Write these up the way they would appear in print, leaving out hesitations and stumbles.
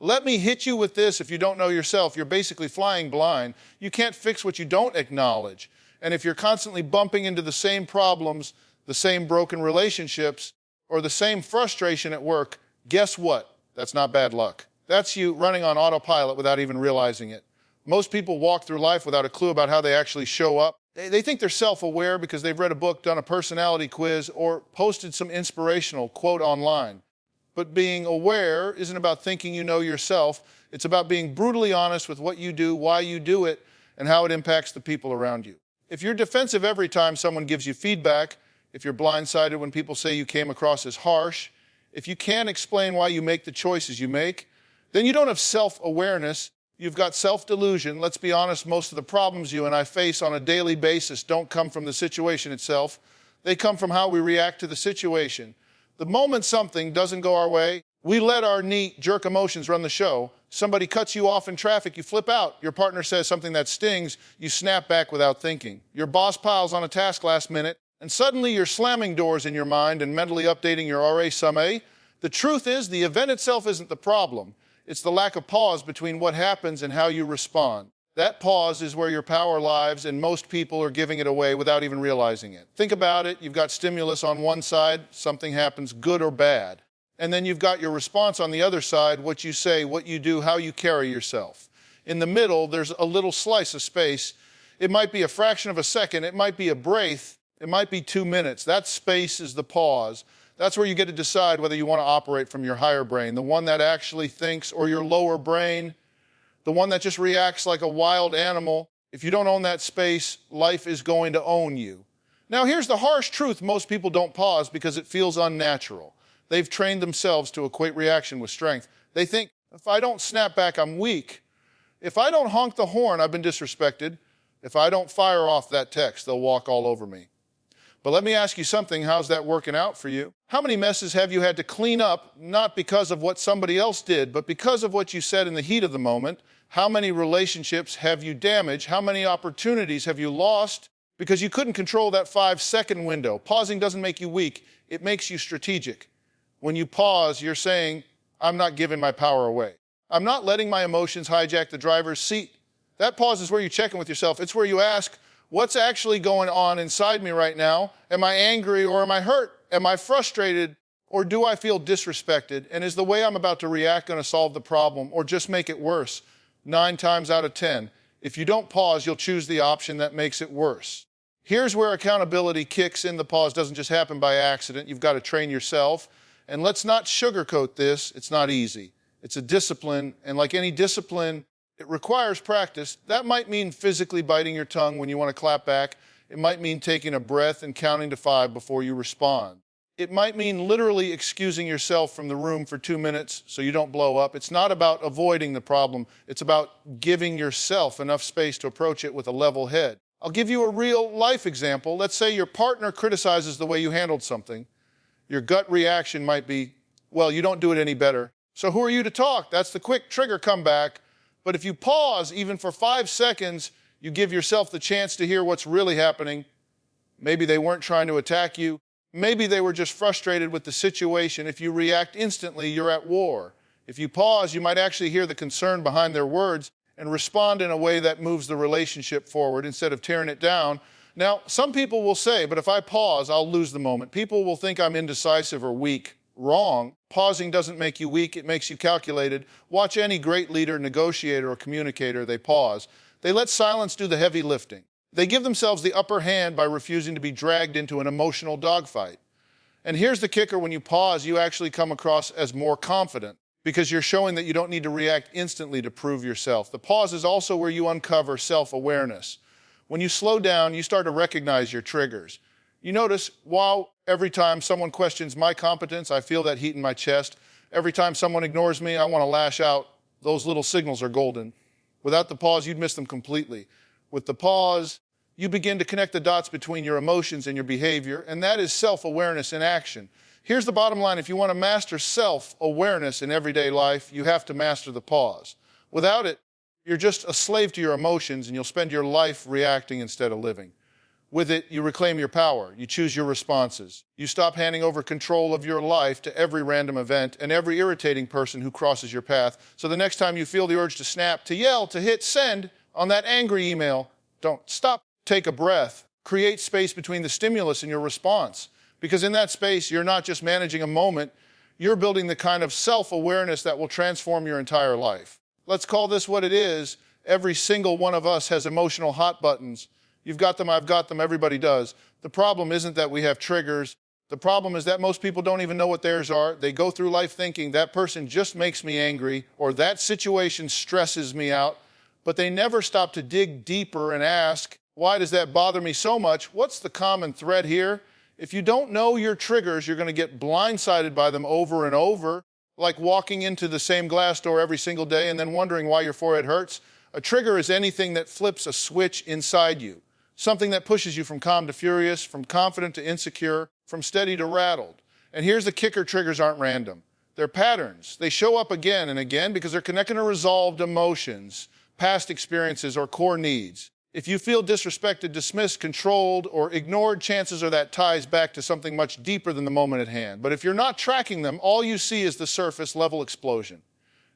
Let me hit you with this. If you don't know yourself, you're basically flying blind. You can't fix what you don't acknowledge. And if you're constantly bumping into the same problems, the same broken relationships, or the same frustration at work, guess what? That's not bad luck. That's you running on autopilot without even realizing it. Most people walk through life without a clue about how they actually show up. They think they're self-aware because they've read a book, done a personality quiz, or posted some inspirational quote online. But being aware isn't about thinking you know yourself. It's about being brutally honest with what you do, why you do it, and how it impacts the people around you. If you're defensive every time someone gives you feedback, if you're blindsided when people say you came across as harsh, if you can't explain why you make the choices you make, then you don't have self-awareness. You've got self-delusion. Let's be honest, most of the problems you and I face on a daily basis don't come from the situation itself. They come from how we react to the situation. The moment something doesn't go our way, we let our knee-jerk emotions run the show. Somebody cuts you off in traffic, you flip out. Your partner says something that stings, you snap back without thinking. Your boss piles on a task last minute, and suddenly you're slamming doors in your mind and mentally updating your RA summary. The truth is, the event itself isn't the problem. It's the lack of pause between what happens and how you respond. That pause is where your power lies, and most people are giving it away without even realizing it. Think about it. You've got stimulus on one side, something happens, good or bad. And then you've got your response on the other side, what you say, what you do, how you carry yourself. In the middle, there's a little slice of space. It might be a fraction of a second. It might be a breath. It might be 2 minutes. That space is the pause. That's where you get to decide whether you want to operate from your higher brain, the one that actually thinks, or your lower brain, the one that just reacts like a wild animal. If you don't own that space, life is going to own you. Now, here's the harsh truth. Most people don't pause because it feels unnatural. They've trained themselves to equate reaction with strength. They think, if I don't snap back, I'm weak. If I don't honk the horn, I've been disrespected. If I don't fire off that text, they'll walk all over me. But let me ask you something. How's that working out for you? How many messes have you had to clean up, not because of what somebody else did, but because of what you said in the heat of the moment? How many relationships have you damaged? How many opportunities have you lost because you couldn't control that 5-second window? Pausing doesn't make you weak. It makes you strategic. When you pause, you're saying, I'm not giving my power away. I'm not letting my emotions hijack the driver's seat. That pause is where you check in with yourself. It's where you ask, what's actually going on inside me right now? Am I angry or am I hurt? Am I frustrated or do I feel disrespected? And is the way I'm about to react going to solve the problem or just make it worse? 9 times out of 10, if you don't pause, you'll choose the option that makes it worse. Here's where accountability kicks in. The pause doesn't just happen by accident. You've got to train yourself. And let's not sugarcoat this. It's not easy. It's a discipline. And like any discipline, it requires practice. That might mean physically biting your tongue when you want to clap back. It might mean taking a breath and counting to 5 before you respond. It might mean literally excusing yourself from the room for 2 minutes so you don't blow up. It's not about avoiding the problem. It's about giving yourself enough space to approach it with a level head. I'll give you a real life example. Let's say your partner criticizes the way you handled something. Your gut reaction might be, well, you don't do it any better. So who are you to talk? That's the quick trigger comeback. But if you pause, even for 5 seconds, you give yourself the chance to hear what's really happening. Maybe they weren't trying to attack you. Maybe they were just frustrated with the situation. If you react instantly, you're at war. If you pause, you might actually hear the concern behind their words and respond in a way that moves the relationship forward instead of tearing it down. Now, some people will say, but if I pause, I'll lose the moment. People will think I'm indecisive or weak. Wrong. Pausing doesn't make you weak. It makes you calculated. Watch any great leader, negotiator, or communicator. They pause. They let silence do the heavy lifting. They give themselves the upper hand by refusing to be dragged into an emotional dogfight. And here's the kicker. When you pause, you actually come across as more confident because you're showing that you don't need to react instantly to prove yourself. The pause is also where you uncover self-awareness. When you slow down, you start to recognize your triggers. You notice, wow, every time someone questions my competence, I feel that heat in my chest. Every time someone ignores me, I want to lash out. Those little signals are golden. Without the pause, you'd miss them completely. With the pause, you begin to connect the dots between your emotions and your behavior, and that is self-awareness in action. Here's the bottom line. If you want to master self-awareness in everyday life, you have to master the pause. Without it, you're just a slave to your emotions, and you'll spend your life reacting instead of living. With it, you reclaim your power. You choose your responses. You stop handing over control of your life to every random event and every irritating person who crosses your path. So the next time you feel the urge to snap, to yell, to hit send on that angry email, don't stop. Take a breath. Create space between the stimulus and your response. Because in that space, you're not just managing a moment, you're building the kind of self-awareness that will transform your entire life. Let's call this what it is. Every single one of us has emotional hot buttons. You've got them, I've got them, everybody does. The problem isn't that we have triggers. The problem is that most people don't even know what theirs are. They go through life thinking, that person just makes me angry, or that situation stresses me out, but they never stop to dig deeper and ask, why does that bother me so much? What's the common thread here? If you don't know your triggers, you're going to get blindsided by them over and over, like walking into the same glass door every single day and then wondering why your forehead hurts. A trigger is anything that flips a switch inside you. Something that pushes you from calm to furious, from confident to insecure, from steady to rattled. And here's the kicker, triggers aren't random. They're patterns. They show up again and again because they're connected to resolved emotions, past experiences, or core needs. If you feel disrespected, dismissed, controlled, or ignored, chances are that ties back to something much deeper than the moment at hand. But if you're not tracking them, all you see is the surface level explosion.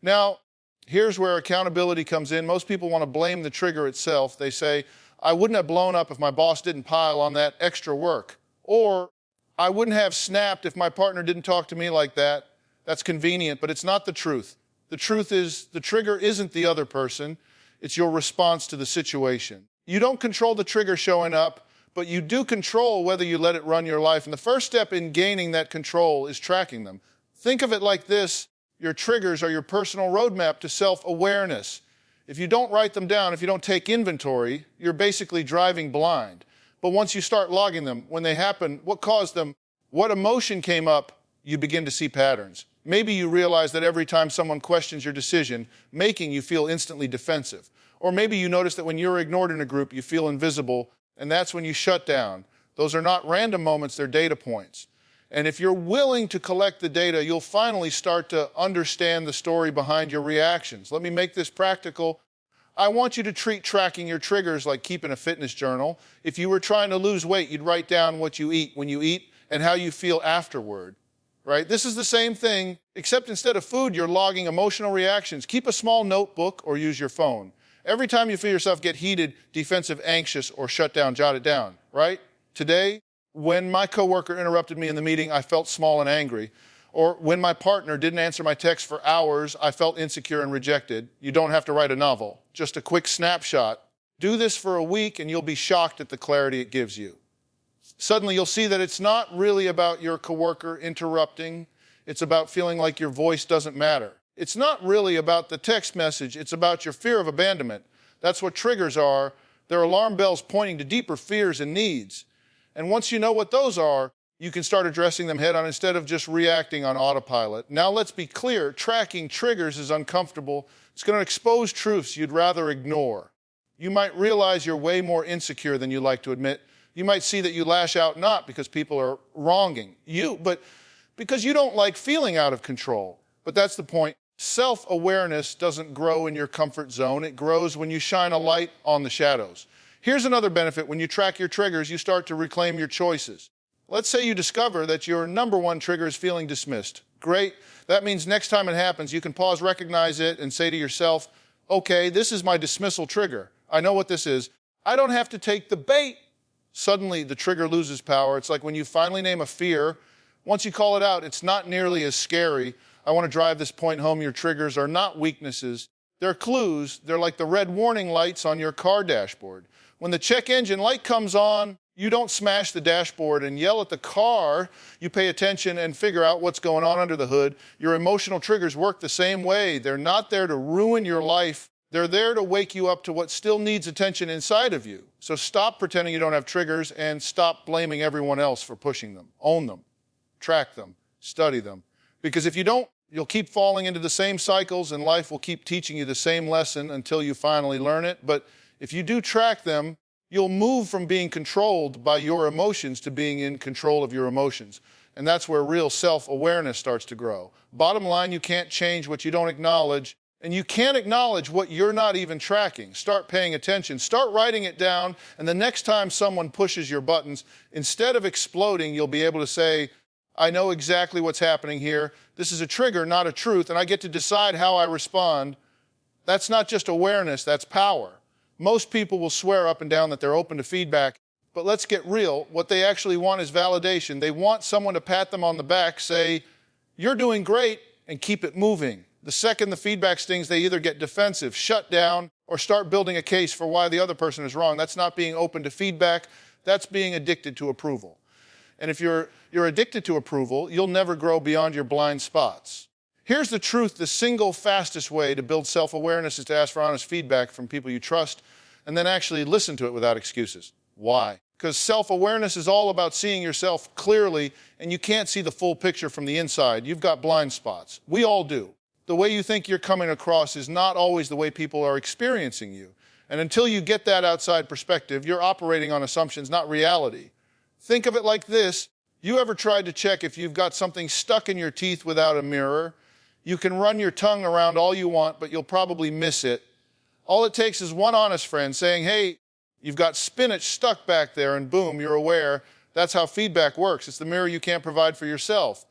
Now, here's where accountability comes in. Most people want to blame the trigger itself. They say, I wouldn't have blown up if my boss didn't pile on that extra work. Or, I wouldn't have snapped if my partner didn't talk to me like that. That's convenient, but it's not the truth. The truth is, the trigger isn't the other person. It's your response to the situation. You don't control the trigger showing up, but you do control whether you let it run your life. And the first step in gaining that control is tracking them. Think of it like this. Your triggers are your personal roadmap to self-awareness. If you don't write them down, if you don't take inventory, you're basically driving blind. But once you start logging them, when they happen, what caused them, what emotion came up, you begin to see patterns. Maybe you realize that every time someone questions your decision, making you feel instantly defensive. Or maybe you notice that when you're ignored in a group, you feel invisible, and that's when you shut down. Those are not random moments, they're data points. And if you're willing to collect the data, you'll finally start to understand the story behind your reactions. Let me make this practical. I want you to treat tracking your triggers like keeping a fitness journal. If you were trying to lose weight, you'd write down what you eat when you eat and how you feel afterward, right? This is the same thing, except instead of food, you're logging emotional reactions. Keep a small notebook or use your phone. Every time you feel yourself get heated, defensive, anxious, or shut down, jot it down, right? Today, when my coworker interrupted me in the meeting, I felt small and angry. Or when my partner didn't answer my text for hours, I felt insecure and rejected. You don't have to write a novel, just a quick snapshot. Do this for a week and you'll be shocked at the clarity it gives you. Suddenly you'll see that it's not really about your coworker interrupting. It's about feeling like your voice doesn't matter. It's not really about the text message. It's about your fear of abandonment. That's what triggers are. They're alarm bells pointing to deeper fears and needs. And once you know what those are, you can start addressing them head on instead of just reacting on autopilot. Now let's be clear, tracking triggers is uncomfortable. It's going to expose truths you'd rather ignore. You might realize you're way more insecure than you like to admit. You might see that you lash out not because people are wronging you, but because you don't like feeling out of control. But that's the point. Self-awareness doesn't grow in your comfort zone. It grows when you shine a light on the shadows. Here's another benefit. When you track your triggers, you start to reclaim your choices. Let's say you discover that your number one trigger is feeling dismissed. Great. That means next time it happens, you can pause, recognize it, and say to yourself, okay, this is my dismissal trigger. I know what this is. I don't have to take the bait. Suddenly, the trigger loses power. It's like when you finally name a fear. Once you call it out, it's not nearly as scary. I want to drive this point home. Your triggers are not weaknesses. They're clues. They're like the red warning lights on your car dashboard. When the check engine light comes on, you don't smash the dashboard and yell at the car. You pay attention and figure out what's going on under the hood. Your emotional triggers work the same way. They're not there to ruin your life. They're there to wake you up to what still needs attention inside of you. So stop pretending you don't have triggers and stop blaming everyone else for pushing them. Own them. Track them. Study them. Because if you don't, you'll keep falling into the same cycles and life will keep teaching you the same lesson until you finally learn it. But if you do track them, you'll move from being controlled by your emotions to being in control of your emotions. And that's where real self-awareness starts to grow. Bottom line, you can't change what you don't acknowledge. And you can't acknowledge what you're not even tracking. Start paying attention. Start writing it down, and the next time someone pushes your buttons, instead of exploding, you'll be able to say, I know exactly what's happening here. This is a trigger, not a truth, and I get to decide how I respond. That's not just awareness, that's power. Most people will swear up and down that they're open to feedback, but let's get real. What they actually want is validation. They want someone to pat them on the back, say, you're doing great, and keep it moving. The second the feedback stings, they either get defensive, shut down, or start building a case for why the other person is wrong. That's not being open to feedback. That's being addicted to approval. And if you're addicted to approval, you'll never grow beyond your blind spots. Here's the truth. The single fastest way to build self-awareness is to ask for honest feedback from people you trust and then actually listen to it without excuses. Why? Because self-awareness is all about seeing yourself clearly, and you can't see the full picture from the inside. You've got blind spots. We all do. The way you think you're coming across is not always the way people are experiencing you. And until you get that outside perspective, you're operating on assumptions, not reality. Think of it like this. You ever tried to check if you've got something stuck in your teeth without a mirror? You can run your tongue around all you want, but you'll probably miss it. All it takes is one honest friend saying, hey, you've got spinach stuck back there, and boom, you're aware. That's how feedback works. It's the mirror you can't provide for yourself.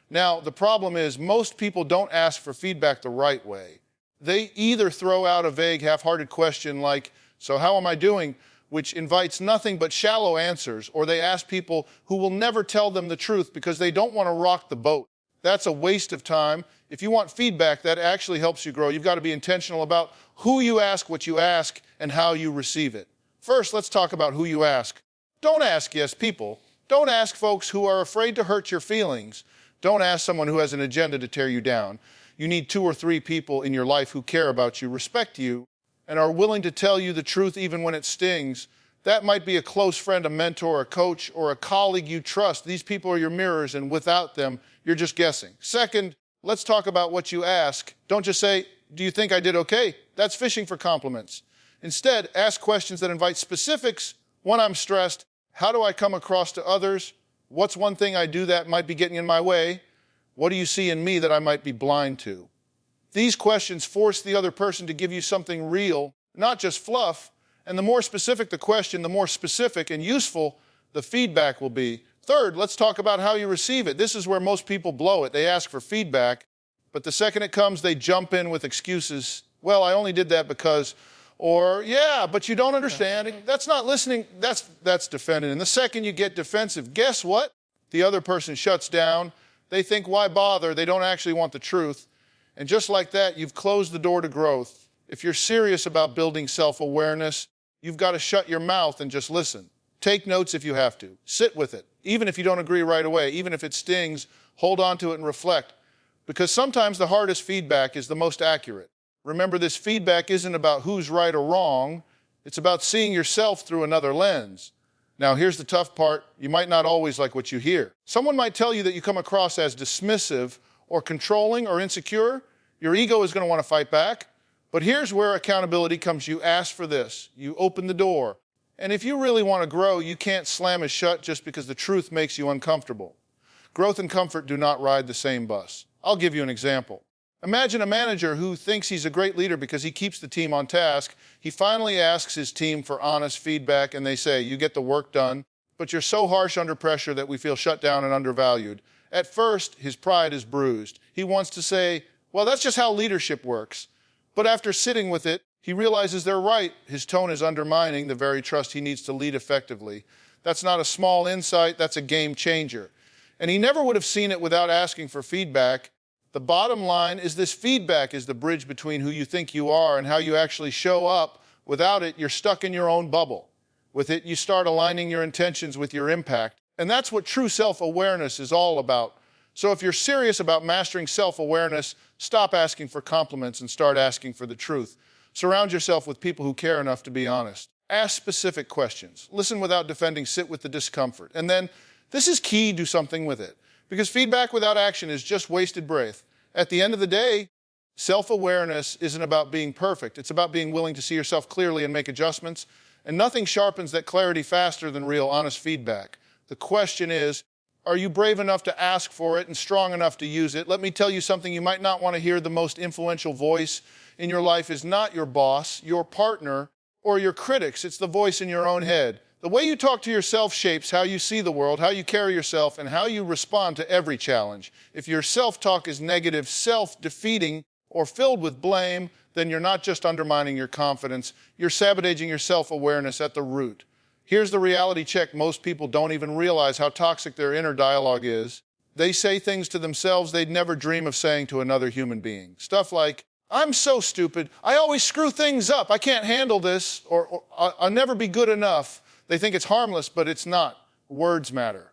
Now, the problem is most people don't ask for feedback the right way. They either throw out a vague, half-hearted question like, so how am I doing, which invites nothing but shallow answers, or they ask people who will never tell them the truth because they don't want to rock the boat. That's a waste of time. If you want feedback that actually helps you grow, you've got to be intentional about who you ask, what you ask, and how you receive it. First, let's talk about who you ask. Don't ask yes people. Don't ask folks who are afraid to hurt your feelings. Don't ask someone who has an agenda to tear you down. You need 2 or 3 people in your life who care about you, respect you, and are willing to tell you the truth even when it stings. That might be a close friend, a mentor, a coach, or a colleague you trust. These people are your mirrors, and without them, you're just guessing. Second, let's talk about what you ask. Don't just say, do you think I did okay? That's fishing for compliments. Instead, ask questions that invite specifics. When I'm stressed, how do I come across to others? What's one thing I do that might be getting in my way? What do you see in me that I might be blind to? These questions force the other person to give you something real, not just fluff. And the more specific the question, the more specific and useful the feedback will be. Third, let's talk about how you receive it. This is where most people blow it. They ask for feedback, but the second it comes, they jump in with excuses. Well, I only did that because, or yeah, but you don't understand. That's not listening. That's defending. And the second you get defensive, guess what? The other person shuts down. They think, why bother? They don't actually want the truth. And just like that, you've closed the door to growth. If you're serious about building self-awareness, you've got to shut your mouth and just listen. Take notes if you have to. Sit with it. Even if you don't agree right away, even if it stings, hold on to it and reflect. Because sometimes the hardest feedback is the most accurate. Remember, this feedback isn't about who's right or wrong. It's about seeing yourself through another lens. Now, here's the tough part. You might not always like what you hear. Someone might tell you that you come across as dismissive or controlling or insecure. Your ego is going to want to fight back. But here's where accountability comes. You ask for this. You open the door. And if you really want to grow, you can't slam it shut just because the truth makes you uncomfortable. Growth and comfort do not ride the same bus. I'll give you an example. Imagine a manager who thinks he's a great leader because he keeps the team on task. He finally asks his team for honest feedback, and they say, you get the work done, but you're so harsh under pressure that we feel shut down and undervalued. At first, his pride is bruised. He wants to say, well, that's just how leadership works. But after sitting with it, he realizes they're right. His tone is undermining the very trust he needs to lead effectively. That's not a small insight, that's a game changer. And he never would have seen it without asking for feedback. The bottom line is this feedback is the bridge between who you think you are and how you actually show up. Without it, you're stuck in your own bubble. With it, you start aligning your intentions with your impact. And that's what true self-awareness is all about. So if you're serious about mastering self-awareness, stop asking for compliments and start asking for the truth. Surround yourself with people who care enough to be honest. Ask specific questions. Listen without defending. Sit with the discomfort. And then, this is key, do something with it. Because feedback without action is just wasted breath. At the end of the day, self-awareness isn't about being perfect. It's about being willing to see yourself clearly and make adjustments. And nothing sharpens that clarity faster than real, honest feedback. The question is, Are you brave enough to ask for it and strong enough to use it? Let me tell you something you might not want to hear. The most influential voice in your life is not your boss, your partner, or your critics. It's the voice in your own head. The way you talk to yourself shapes how you see the world, how you carry yourself, and how you respond to every challenge. If your self-talk is negative, self-defeating, or filled with blame, then you're not just undermining your confidence, you're sabotaging your self-awareness at the root. Here's the reality check. Most people don't even realize how toxic their inner dialogue is. They say things to themselves they'd never dream of saying to another human being. Stuff like, I'm so stupid, I always screw things up, I can't handle this, or I'll never be good enough. They think it's harmless, but it's not. Words matter.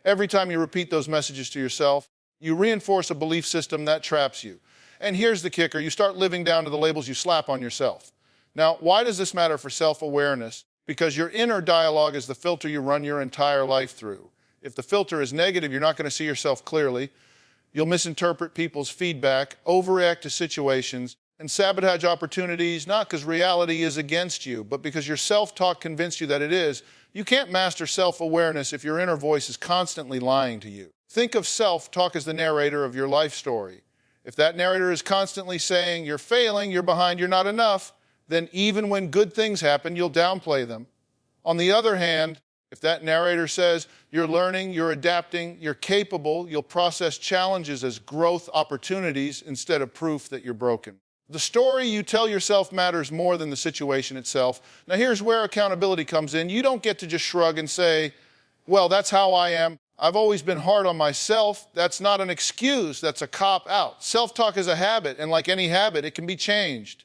Every time you repeat those messages to yourself, you reinforce a belief system that traps you. And here's the kicker. You start living down to the labels you slap on yourself. Now, why does this matter for self-awareness? Because your inner dialogue is the filter you run your entire life through. If the filter is negative, you're not going to see yourself clearly. You'll misinterpret people's feedback, overreact to situations, and sabotage opportunities, not because reality is against you, but because your self-talk convinced you that it is. You can't master self-awareness if your inner voice is constantly lying to you. Think of self-talk as the narrator of your life story. If that narrator is constantly saying, you're failing, you're behind, you're not enough, then even when good things happen, you'll downplay them. On the other hand, if that narrator says, you're learning, you're adapting, you're capable, you'll process challenges as growth opportunities instead of proof that you're broken. The story you tell yourself matters more than the situation itself. Now here's where accountability comes in. You don't get to just shrug and say, well, that's how I am. I've always been hard on myself. That's not an excuse. That's a cop-out. Self-talk is a habit, and like any habit, it can be changed.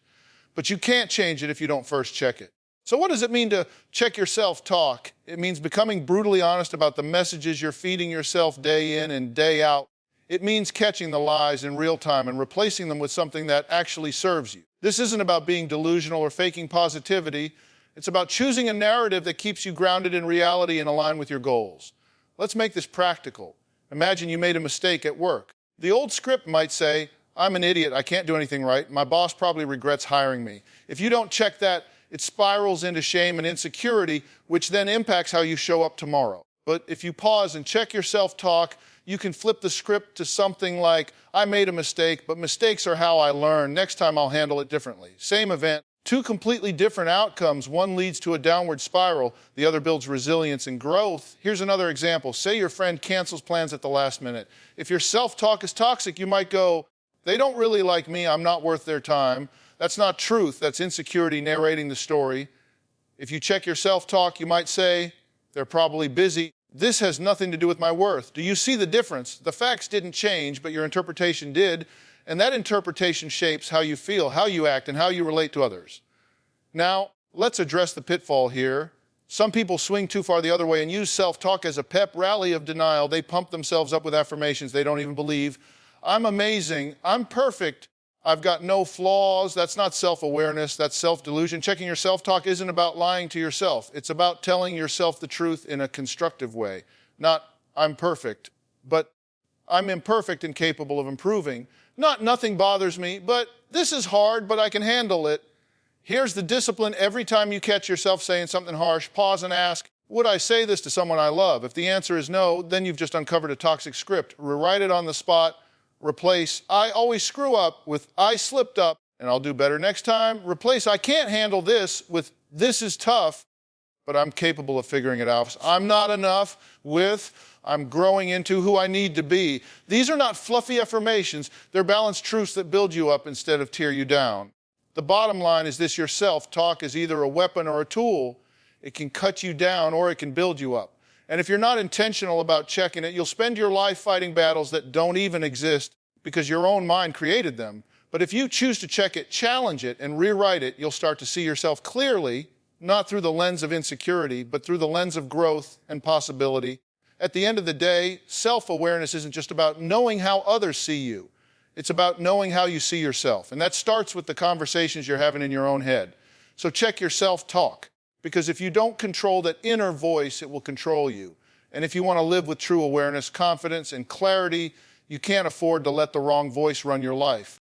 But you can't change it if you don't first check it. So what does it mean to check your self-talk? It means becoming brutally honest about the messages you're feeding yourself day in and day out. It means catching the lies in real time and replacing them with something that actually serves you. This isn't about being delusional or faking positivity. It's about choosing a narrative that keeps you grounded in reality and aligned with your goals. Let's make this practical. Imagine you made a mistake at work. The old script might say, I'm an idiot, I can't do anything right, my boss probably regrets hiring me. If you don't check that, it spirals into shame and insecurity, which then impacts how you show up tomorrow. But if you pause and check your self-talk, you can flip the script to something like, I made a mistake, but mistakes are how I learn. Next time I'll handle it differently. Same event, two completely different outcomes. One leads to a downward spiral. The other builds resilience and growth. Here's another example. Say your friend cancels plans at the last minute. If your self-talk is toxic, you might go, they don't really like me, I'm not worth their time. That's not truth, that's insecurity narrating the story. If you check your self-talk, you might say, they're probably busy. This has nothing to do with my worth. Do you see the difference? The facts didn't change, but your interpretation did, and that interpretation shapes how you feel, how you act, and how you relate to others. Now, let's address the pitfall here. Some people swing too far the other way and use self-talk as a pep rally of denial. They pump themselves up with affirmations they don't even believe. I'm amazing, I'm perfect, I've got no flaws. That's not self-awareness, that's self-delusion. Checking your self-talk isn't about lying to yourself. It's about telling yourself the truth in a constructive way. Not, I'm perfect, but I'm imperfect and capable of improving. Not, nothing bothers me, but this is hard, but I can handle it. Here's the discipline. Every time you catch yourself saying something harsh, pause and ask, would I say this to someone I love? If the answer is no, then you've just uncovered a toxic script. Rewrite it on the spot. Replace, I always screw up with, I slipped up and I'll do better next time. Replace, I can't handle this with, this is tough, but I'm capable of figuring it out. I'm not enough with, I'm growing into who I need to be. These are not fluffy affirmations. They're balanced truths that build you up instead of tear you down. The bottom line is this: your self-talk is either a weapon or a tool. It can cut you down or it can build you up. And if you're not intentional about checking it, you'll spend your life fighting battles that don't even exist because your own mind created them. But if you choose to check it, challenge it, and rewrite it, you'll start to see yourself clearly, not through the lens of insecurity, but through the lens of growth and possibility. At the end of the day, self-awareness isn't just about knowing how others see you. It's about knowing how you see yourself. And that starts with the conversations you're having in your own head. So check your self-talk. Because if you don't control that inner voice, it will control you. And if you want to live with true awareness, confidence, and clarity, you can't afford to let the wrong voice run your life.